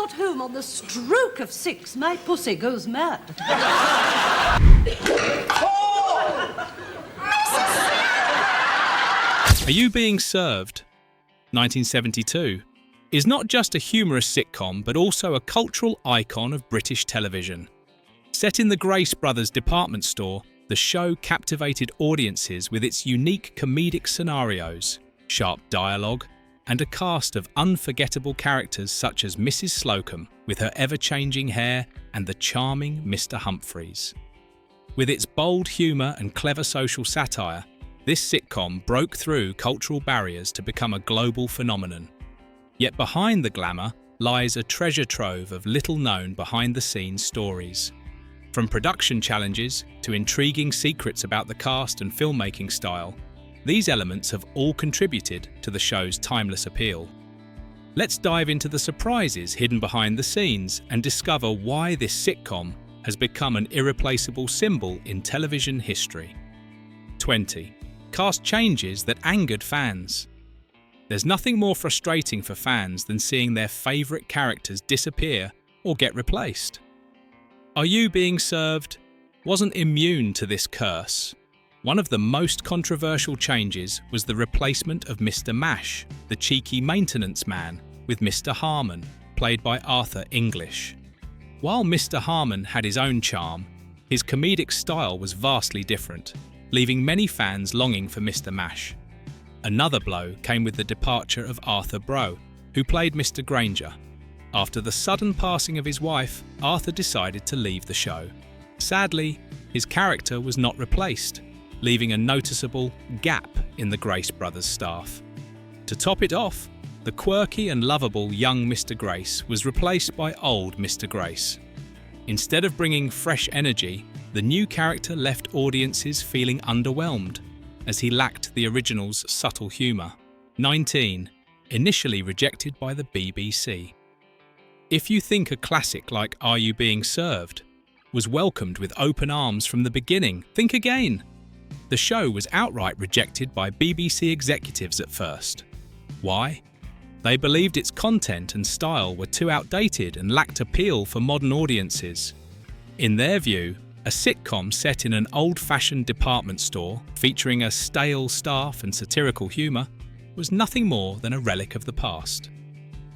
got home on the stroke of 6, my pussy goes mad. Are You Being Served? 1972 is not just a humorous sitcom but also a cultural icon of British television. Set in the Grace Brothers department store, the show captivated audiences with its unique comedic scenarios, sharp dialogue, and a cast of unforgettable characters such as Mrs. Slocombe with her ever-changing hair and the charming Mr. Humphries. With its bold humour and clever social satire, this sitcom broke through cultural barriers to become a global phenomenon. Yet behind the glamour lies a treasure trove of little-known behind-the-scenes stories. From production challenges to intriguing secrets about the cast and filmmaking style, these elements have all contributed to the show's timeless appeal. Let's dive into the surprises hidden behind the scenes and discover why this sitcom has become an irreplaceable symbol in television history. 20. Cast changes that angered fans. There's nothing more frustrating for fans than seeing their favourite characters disappear or get replaced. Are You Being Served wasn't immune to this curse. One of the most controversial changes was the replacement of Mr. Mash, the cheeky maintenance man, with Mr. Harmon, played by Arthur English. While Mr. Harmon had his own charm, his comedic style was vastly different, leaving many fans longing for Mr. Mash. Another blow came with the departure of Arthur Brough, who played Mr. Granger. After the sudden passing of his wife, Arthur decided to leave the show. Sadly, his character was not replaced, leaving a noticeable gap in the Grace Brothers staff. To top it off, the quirky and lovable young Mr. Grace was replaced by old Mr. Grace. Instead of bringing fresh energy, the new character left audiences feeling underwhelmed, as he lacked the original's subtle humour. 19. Initially rejected by the BBC. If you think a classic like Are You Being Served was welcomed with open arms from the beginning, think again. The show was outright rejected by BBC executives at first. Why? They believed its content and style were too outdated and lacked appeal for modern audiences. In their view, a sitcom set in an old-fashioned department store featuring a stale staff and satirical humour was nothing more than a relic of the past.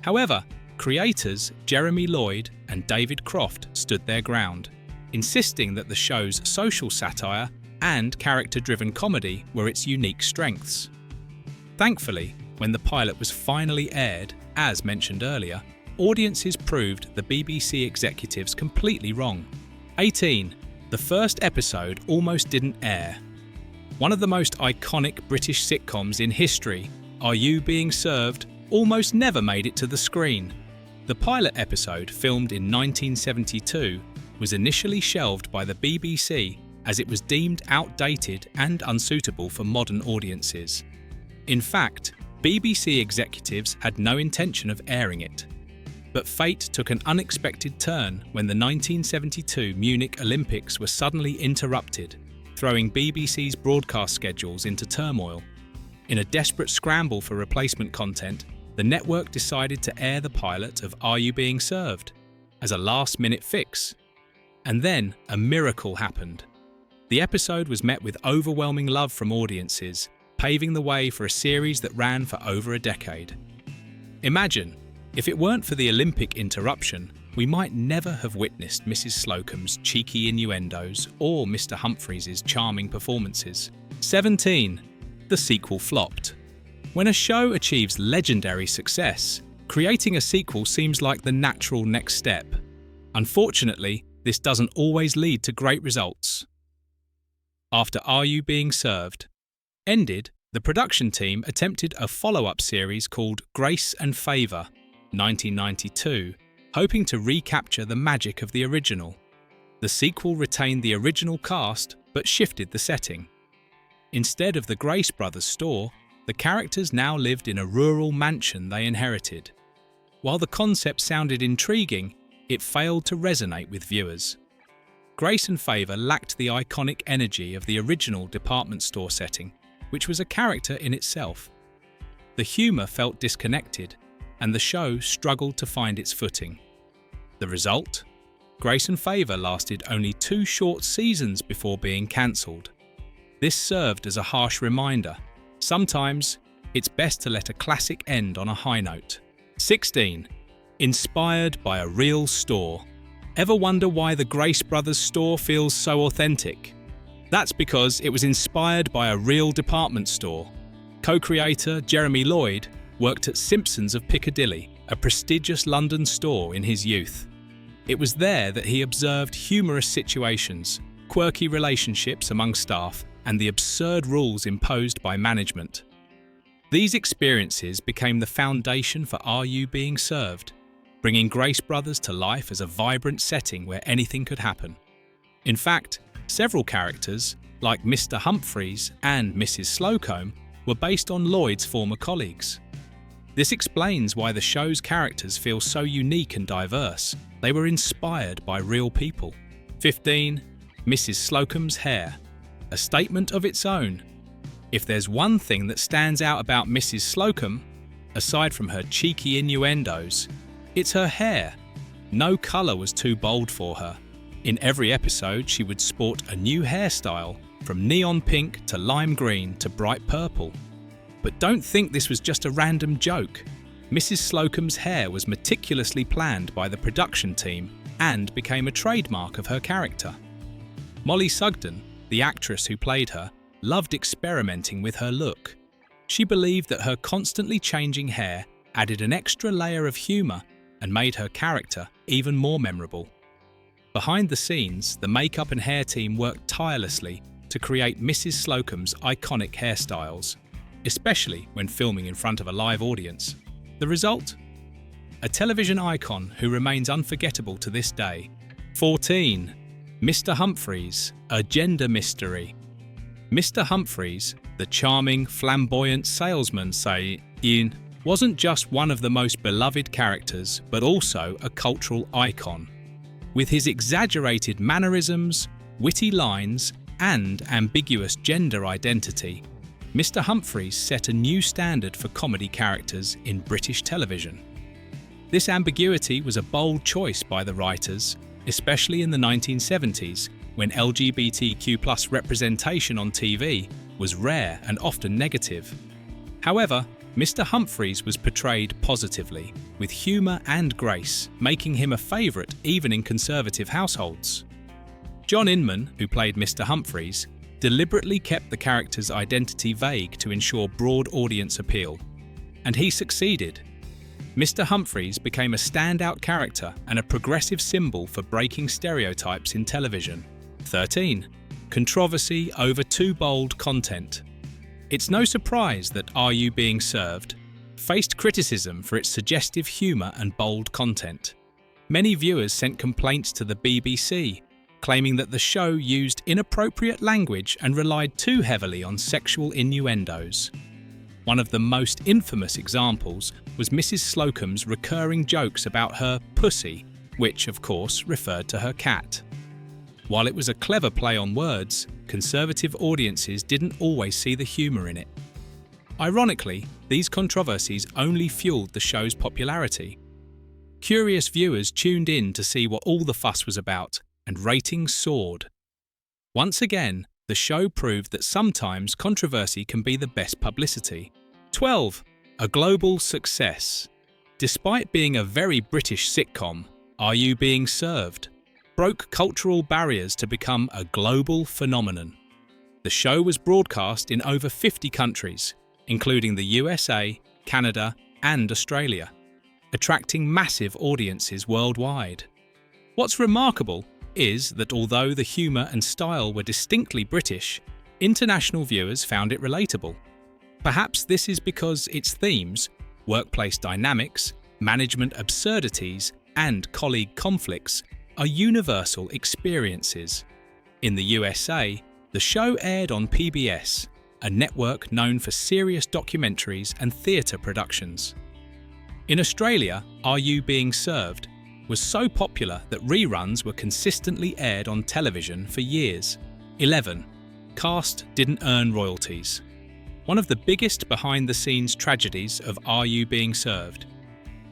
However, creators Jeremy Lloyd and David Croft stood their ground, insisting that the show's social satire and character-driven comedy were its unique strengths. Thankfully, when the pilot was finally aired, as mentioned earlier, audiences proved the BBC executives completely wrong. 18. The first episode almost didn't air. One of the most iconic British sitcoms in history, Are You Being Served, almost never made it to the screen. The pilot episode, filmed in 1972, was initially shelved by the BBC as it was deemed outdated and unsuitable for modern audiences. In fact, BBC executives had no intention of airing it. But fate took an unexpected turn when the 1972 Munich Olympics were suddenly interrupted, throwing BBC's broadcast schedules into turmoil. In a desperate scramble for replacement content, the network decided to air the pilot of Are You Being Served as a last-minute fix. And then a miracle happened. The episode was met with overwhelming love from audiences, paving the way for a series that ran for over a decade. Imagine, if it weren't for the Olympic interruption, we might never have witnessed Mrs. Slocombe's cheeky innuendos or Mr. Humphries' charming performances. 17. The sequel flopped. When a show achieves legendary success, creating a sequel seems like the natural next step. Unfortunately, this doesn't always lead to great results. After Are You Being Served ended, the production team attempted a follow-up series called Grace and Favour, 1992, hoping to recapture the magic of the original. The sequel retained the original cast but shifted the setting. Instead of the Grace Brothers store, the characters now lived in a rural mansion they inherited. While the concept sounded intriguing, it failed to resonate with viewers. Grace and Favour lacked the iconic energy of the original department store setting, which was a character in itself. The humour felt disconnected, and the show struggled to find its footing. The result? Grace and Favour lasted only 2 short seasons before being cancelled. This served as a harsh reminder. Sometimes, it's best to let a classic end on a high note. 16. Inspired by a real store. Ever wonder why the Grace Brothers store feels so authentic? That's because it was inspired by a real department store. Co-creator Jeremy Lloyd worked at Simpsons of Piccadilly, a prestigious London store, in his youth. It was there that he observed humorous situations, quirky relationships among staff, and the absurd rules imposed by management. These experiences became the foundation for Are You Being Served, bringing Grace Brothers to life as a vibrant setting where anything could happen. In fact, several characters, like Mr. Humphries and Mrs. Slocombe, were based on Lloyd's former colleagues. This explains why the show's characters feel so unique and diverse. They were inspired by real people. 15. Mrs. Slocombe's hair. A statement of its own. If there's one thing that stands out about Mrs. Slocombe, aside from her cheeky innuendos, it's her hair. No colour was too bold for her. In every episode, she would sport a new hairstyle, from neon pink to lime green to bright purple. But don't think this was just a random joke. Mrs. Slocombe's hair was meticulously planned by the production team and became a trademark of her character. Molly Sugden, the actress who played her, loved experimenting with her look. She believed that her constantly changing hair added an extra layer of humour and made her character even more memorable. Behind the scenes, the makeup and hair team worked tirelessly to create Mrs. Slocombe's iconic hairstyles, especially when filming in front of a live audience. The result? A television icon who remains unforgettable to this day. 14. Mr. Humphries, a gender mystery. Mr. Humphries, the charming, flamboyant salesman, wasn't just one of the most beloved characters, but also a cultural icon. With his exaggerated mannerisms, witty lines, and ambiguous gender identity, Mr. Humphries set a new standard for comedy characters in British television. This ambiguity was a bold choice by the writers, especially in the 1970s, when LGBTQ+ representation on TV was rare and often negative. However, Mr. Humphries was portrayed positively, with humour and grace, making him a favourite even in conservative households. John Inman, who played Mr. Humphries, deliberately kept the character's identity vague to ensure broad audience appeal. And he succeeded. Mr. Humphries became a standout character and a progressive symbol for breaking stereotypes in television. 13. Controversy over too bold content. It's no surprise that Are You Being Served faced criticism for its suggestive humour and bold content. Many viewers sent complaints to the BBC, claiming that the show used inappropriate language and relied too heavily on sexual innuendos. One of the most infamous examples was Mrs. Slocombe's recurring jokes about her pussy, which, of course, referred to her cat. While it was a clever play on words, conservative audiences didn't always see the humour in it. Ironically, these controversies only fueled the show's popularity. Curious viewers tuned in to see what all the fuss was about, and ratings soared. Once again, the show proved that sometimes controversy can be the best publicity. 12. A global success. Despite being a very British sitcom, Are You Being Served broke cultural barriers to become a global phenomenon. The show was broadcast in over 50 countries, including the USA, Canada, and Australia, attracting massive audiences worldwide. What's remarkable is that although the humour and style were distinctly British, international viewers found it relatable. Perhaps this is because its themes, workplace dynamics, management absurdities, and colleague conflicts, are universal experiences. In the USA, the show aired on PBS, a network known for serious documentaries and theatre productions. In Australia, Are You Being Served was so popular that reruns were consistently aired on television for years. 11. Cast didn't earn royalties. One of the biggest behind-the-scenes tragedies of Are You Being Served?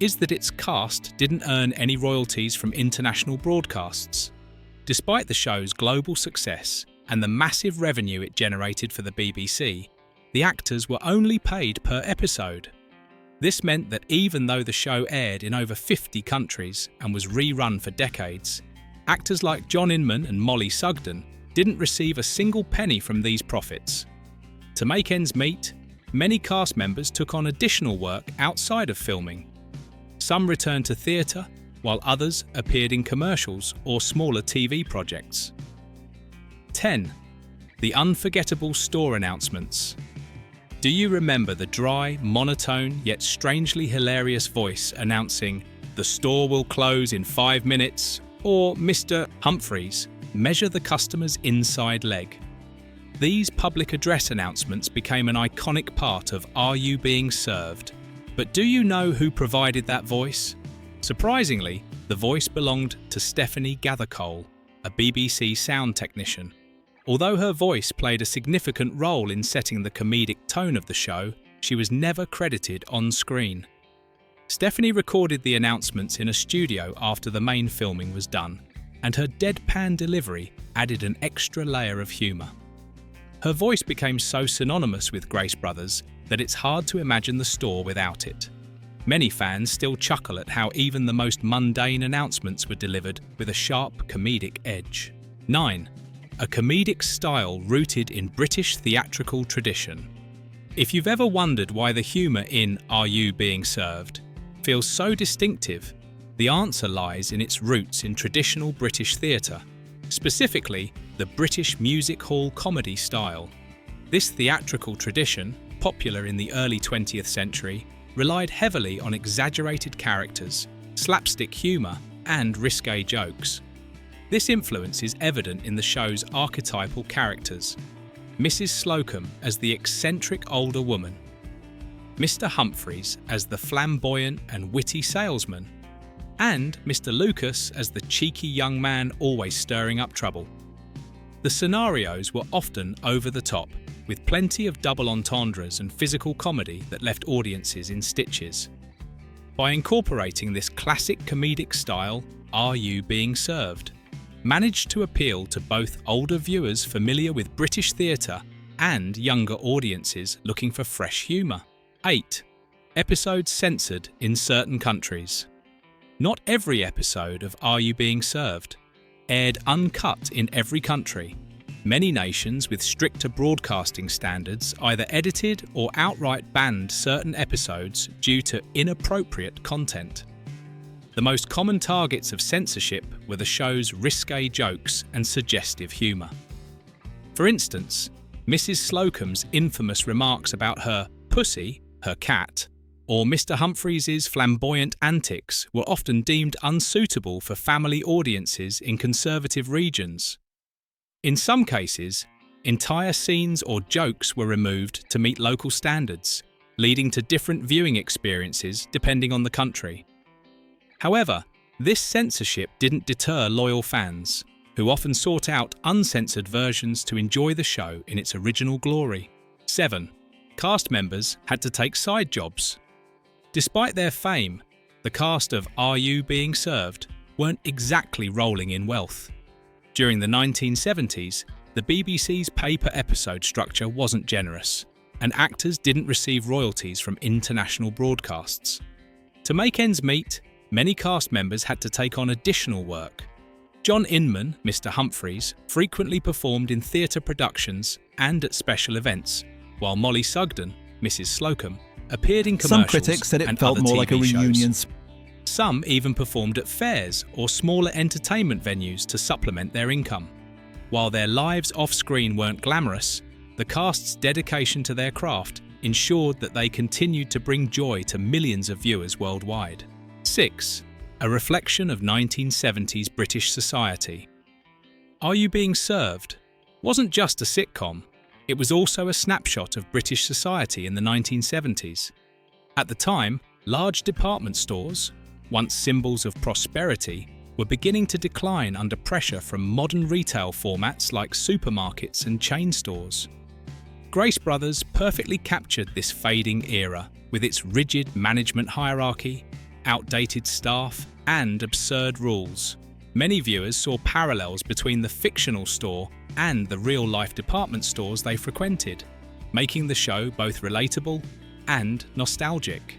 is that its cast didn't earn any royalties from international broadcasts. Despite the show's global success and the massive revenue it generated for the BBC, the actors were only paid per episode. This meant that even though the show aired in over 50 countries and was rerun for decades, actors like John Inman and Molly Sugden didn't receive a single penny from these profits. To make ends meet, many cast members took on additional work outside of filming. Some returned to theatre, while others appeared in commercials or smaller TV projects. 10. The unforgettable store announcements. Do you remember the dry, monotone, yet strangely hilarious voice announcing, "The store will close in 5 minutes," or "Mr. Humphries, measure the customer's inside leg"? These public address announcements became an iconic part of Are You Being Served? But do you know who provided that voice? Surprisingly, the voice belonged to Stephanie Gathercole, a BBC sound technician. Although her voice played a significant role in setting the comedic tone of the show, she was never credited on screen. Stephanie recorded the announcements in a studio after the main filming was done, and her deadpan delivery added an extra layer of humour. Her voice became so synonymous with Grace Brothers that it's hard to imagine the store without it. Many fans still chuckle at how even the most mundane announcements were delivered with a sharp comedic edge. 9. A comedic style rooted in British theatrical tradition. If you've ever wondered why the humour in Are You Being Served feels so distinctive, the answer lies in its roots in traditional British theatre, specifically the British music hall comedy style. This theatrical tradition, popular in the early 20th century, relied heavily on exaggerated characters, slapstick humour, and risque jokes. This influence is evident in the show's archetypal characters: Mrs. Slocombe as the eccentric older woman, Mr. Humphries as the flamboyant and witty salesman, and Mr. Lucas as the cheeky young man always stirring up trouble. The scenarios were often over the top, with plenty of double entendres and physical comedy that left audiences in stitches. By incorporating this classic comedic style, Are You Being Served managed to appeal to both older viewers familiar with British theatre and younger audiences looking for fresh humour. 8. Episodes censored in certain countries. Not every episode of Are You Being Served aired uncut in every country. Many nations with stricter broadcasting standards either edited or outright banned certain episodes due to inappropriate content. The most common targets of censorship were the show's risque jokes and suggestive humour. For instance, Mrs. Slocombe's infamous remarks about her pussy, her cat, or Mr. Humphries' flamboyant antics were often deemed unsuitable for family audiences in conservative regions. In some cases, entire scenes or jokes were removed to meet local standards, leading to different viewing experiences depending on the country. However, this censorship didn't deter loyal fans, who often sought out uncensored versions to enjoy the show in its original glory. 7. Cast members had to take side jobs. Despite their fame, the cast of Are You Being Served weren't exactly rolling in wealth. During the 1970s, the BBC's pay-per-episode structure wasn't generous, and actors didn't receive royalties from international broadcasts. To make ends meet, many cast members had to take on additional work. John Inman, Mr. Humphries, frequently performed in theatre productions and at special events, while Molly Sugden, Mrs. Slocombe, appeared in commercials. Some critics said it and felt other more like a TV reunion. shows. Some even performed at fairs or smaller entertainment venues to supplement their income. While their lives off-screen weren't glamorous, the cast's dedication to their craft ensured that they continued to bring joy to millions of viewers worldwide. 6. A reflection of 1970s British society. Are You Being Served wasn't just a sitcom, it was also a snapshot of British society in the 1970s. At the time, large department stores, once symbols of prosperity, were beginning to decline under pressure from modern retail formats like supermarkets and chain stores. Grace Brothers perfectly captured this fading era with its rigid management hierarchy, outdated staff, and absurd rules. Many viewers saw parallels between the fictional store and the real-life department stores they frequented, making the show both relatable and nostalgic.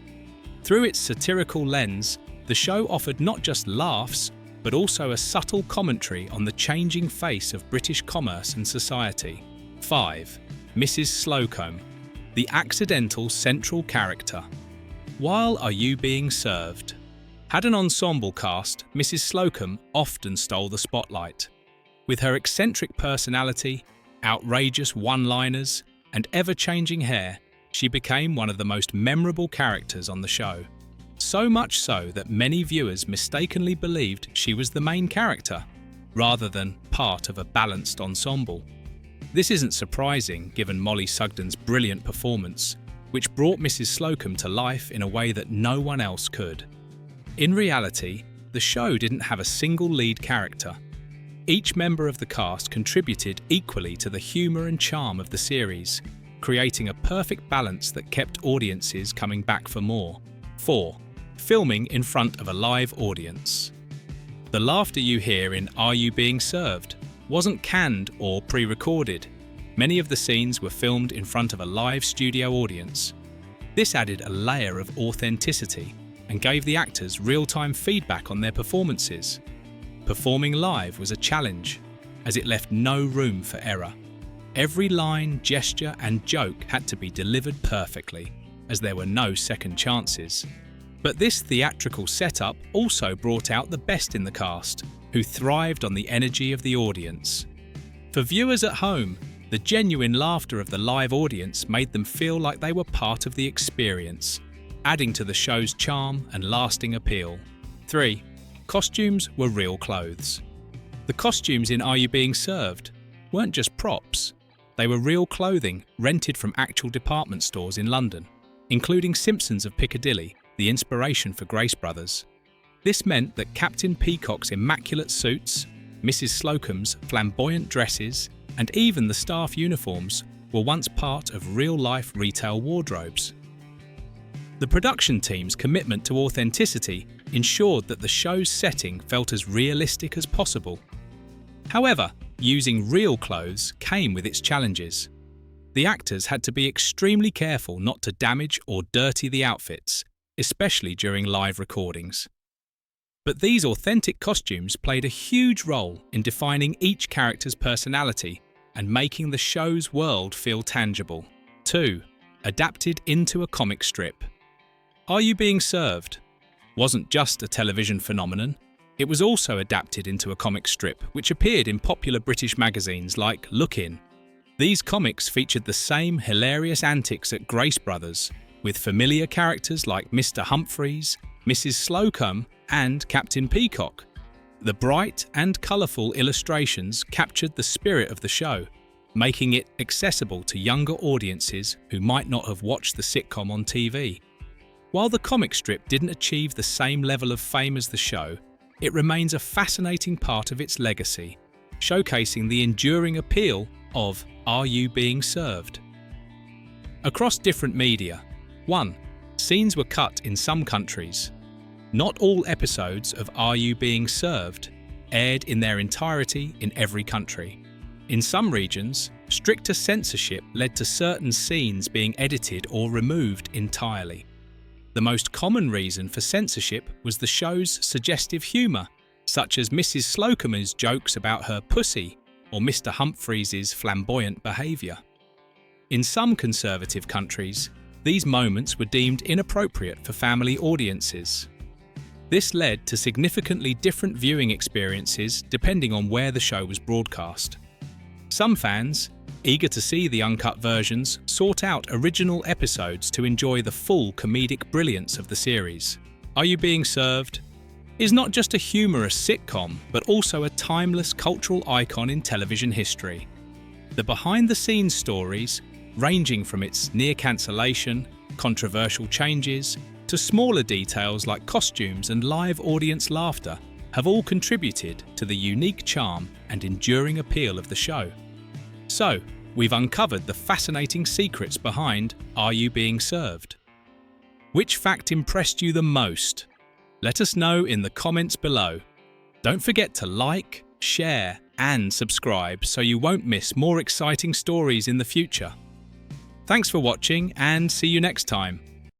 Through its satirical lens, the show offered not just laughs, but also a subtle commentary on the changing face of British commerce and society. 5. Mrs. Slocombe, the accidental central character. While Are You Being Served? Had an ensemble cast, Mrs. Slocombe often stole the spotlight. With her eccentric personality, outrageous one-liners, and ever-changing hair, she became one of the most memorable characters on the show. So much so that many viewers mistakenly believed she was the main character, rather than part of a balanced ensemble. This isn't surprising given Molly Sugden's brilliant performance, which brought Mrs. Slocombe to life in a way that no one else could. In reality, the show didn't have a single lead character. Each member of the cast contributed equally to the humour and charm of the series, creating a perfect balance that kept audiences coming back for more. 4. Filming in front of a live audience. The laughter you hear in Are You Being Served wasn't canned or pre-recorded. Many of the scenes were filmed in front of a live studio audience. This added a layer of authenticity and gave the actors real-time feedback on their performances. Performing live was a challenge, as it left no room for error. Every line, gesture, and joke had to be delivered perfectly, as there were no second chances. But this theatrical setup also brought out the best in the cast, who thrived on the energy of the audience. For viewers at home, the genuine laughter of the live audience made them feel like they were part of the experience, adding to the show's charm and lasting appeal. 3. Costumes were real clothes. The costumes in Are You Being Served weren't just props. They were real clothing rented from actual department stores in London, including Simpsons of Piccadilly, the inspiration for Grace Brothers. This meant that Captain Peacock's immaculate suits, Mrs. Slocombe's flamboyant dresses, and even the staff uniforms were once part of real-life retail wardrobes. The production team's commitment to authenticity ensured that the show's setting felt as realistic as possible. However, using real clothes came with its challenges. The actors had to be extremely careful not to damage or dirty the outfits, especially during live recordings. But these authentic costumes played a huge role in defining each character's personality and making the show's world feel tangible. 2. Adapted into a comic strip. Are You Being Served? Wasn't just a television phenomenon, it was also adapted into a comic strip which appeared in popular British magazines like Look In. These comics featured the same hilarious antics at Grace Brothers, with familiar characters like Mr. Humphries, Mrs. Slocombe, and Captain Peacock. The bright and colourful illustrations captured the spirit of the show, making it accessible to younger audiences who might not have watched the sitcom on TV. While the comic strip didn't achieve the same level of fame as the show, it remains a fascinating part of its legacy, showcasing the enduring appeal of Are You Being Served? Across different media. 1. Scenes were cut in some countries. Not all episodes of Are You Being Served aired in their entirety in every country. In some regions, stricter censorship led to certain scenes being edited or removed entirely. The most common reason for censorship was the show's suggestive humour, such as Mrs. Slocombe's jokes about her pussy or Mr. Humphries' flamboyant behaviour. In some conservative countries, these moments were deemed inappropriate for family audiences. This led to significantly different viewing experiences depending on where the show was broadcast. Some fans, eager to see the uncut versions, sought out original episodes to enjoy the full comedic brilliance of the series. Are You Being Served? Is not just a humorous sitcom, but also a timeless cultural icon in television history. The behind-the-scenes stories, ranging from its near cancellation, controversial changes, to smaller details like costumes and live audience laughter, have all contributed to the unique charm and enduring appeal of the show. So, we've uncovered the fascinating secrets behind Are You Being Served? Which fact impressed you the most? Let us know in the comments below. Don't forget to like, share, and subscribe so you won't miss more exciting stories in the future. Thanks for watching and see you next time.